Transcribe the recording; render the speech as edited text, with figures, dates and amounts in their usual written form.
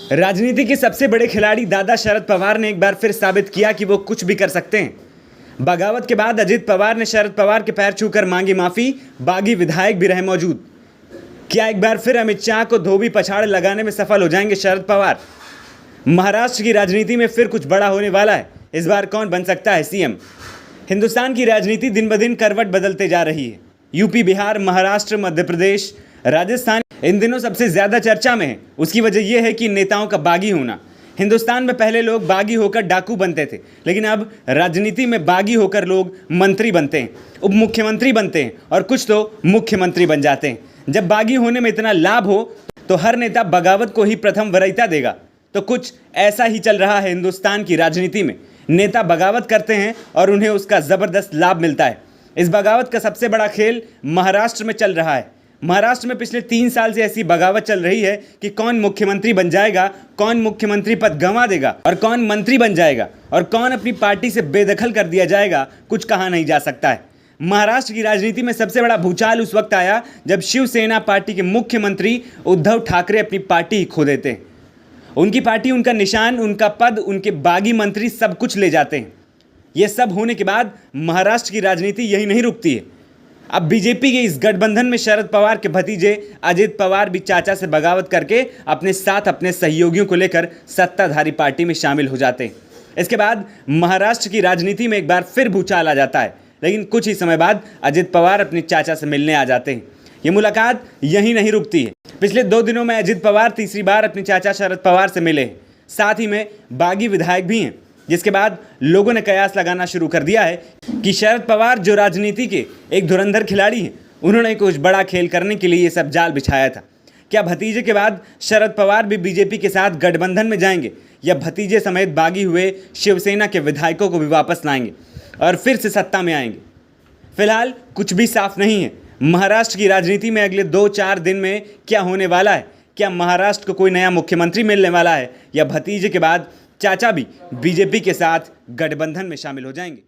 राजनीति के सबसे बड़े खिलाड़ी दादा शरद पवार ने एक बार फिर साबित किया कि वो कुछ भी कर सकते हैं। बगावत के बाद अजित पवार ने शरद पवार के पैर छूकर मांगी माफी, बागी विधायक भी रहे मौजूद। क्या एक बार फिर अमित शाह को धोबी पछाड़ लगाने में सफल हो जाएंगे शरद पवार? महाराष्ट्र की राजनीति में फिर कुछ बड़ा होने वाला है। इस बार कौन बन सकता है सीएम? हिंदुस्तान की राजनीति दिन ब दिन करवट बदलते जा रही है। यूपी, बिहार, महाराष्ट्र, मध्य प्रदेश, राजस्थान इन दिनों सबसे ज़्यादा चर्चा में है। उसकी वजह यह है कि नेताओं का बागी होना। हिंदुस्तान में पहले लोग बागी होकर डाकू बनते थे, लेकिन अब राजनीति में बागी होकर लोग मंत्री बनते हैं, उप मुख्यमंत्री बनते हैं और कुछ तो मुख्यमंत्री बन जाते हैं। जब बागी होने में इतना लाभ हो तो हर नेता बगावत को ही प्रथम वरीयता देगा। तो कुछ ऐसा ही चल रहा है हिंदुस्तान की राजनीति में। नेता बगावत करते हैं और उन्हें उसका ज़बरदस्त लाभ मिलता है। इस बगावत का सबसे बड़ा खेल महाराष्ट्र में चल रहा है। महाराष्ट्र में पिछले 3 साल से ऐसी बगावत चल रही है कि कौन मुख्यमंत्री बन जाएगा, कौन मुख्यमंत्री पद गंवा देगा और कौन मंत्री बन जाएगा और कौन अपनी पार्टी से बेदखल कर दिया जाएगा, कुछ कहा नहीं जा सकता है। महाराष्ट्र की राजनीति में सबसे बड़ा भूचाल उस वक्त आया जब शिवसेना पार्टी के मुख्यमंत्री उद्धव ठाकरे अपनी पार्टी ही खो देते हैं। उनकी पार्टी, उनका निशान, उनका पद, उनके बागी मंत्री सब कुछ ले जाते हैं। ये सब होने के बाद महाराष्ट्र की राजनीति यही नहीं रुकती है। अब बीजेपी के इस गठबंधन में शरद पवार के भतीजे अजित पवार भी चाचा से बगावत करके अपने साथ अपने सहयोगियों को लेकर सत्ताधारी पार्टी में शामिल हो जाते हैं। इसके बाद महाराष्ट्र की राजनीति में एक बार फिर भूचाल आ जाता है, लेकिन कुछ ही समय बाद अजित पवार अपने चाचा से मिलने आ जाते हैं। ये मुलाकात यहीं नहीं रुकती है। पिछले 2 दिनों में अजित पवार तीसरी बार अपने चाचा शरद पवार से मिले हैं। साथ ही में बागी विधायक भी हैं, जिसके बाद लोगों ने कयास लगाना शुरू कर दिया है कि शरद पवार जो राजनीति के एक धुरंधर खिलाड़ी हैं, उन्होंने कुछ बड़ा खेल करने के लिए ये सब जाल बिछाया था। क्या भतीजे के बाद शरद पवार भी बीजेपी के साथ गठबंधन में जाएंगे या भतीजे समेत बागी हुए शिवसेना के विधायकों को भी वापस लाएंगे और फिर से सत्ता में आएंगे? फिलहाल कुछ भी साफ नहीं है। महाराष्ट्र की राजनीति में अगले 2-4 दिन में क्या होने वाला है? क्या महाराष्ट्र को कोई नया मुख्यमंत्री मिलने वाला है या भतीजे के बाद चाचा भी बीजेपी के साथ गठबंधन में शामिल हो जाएंगे?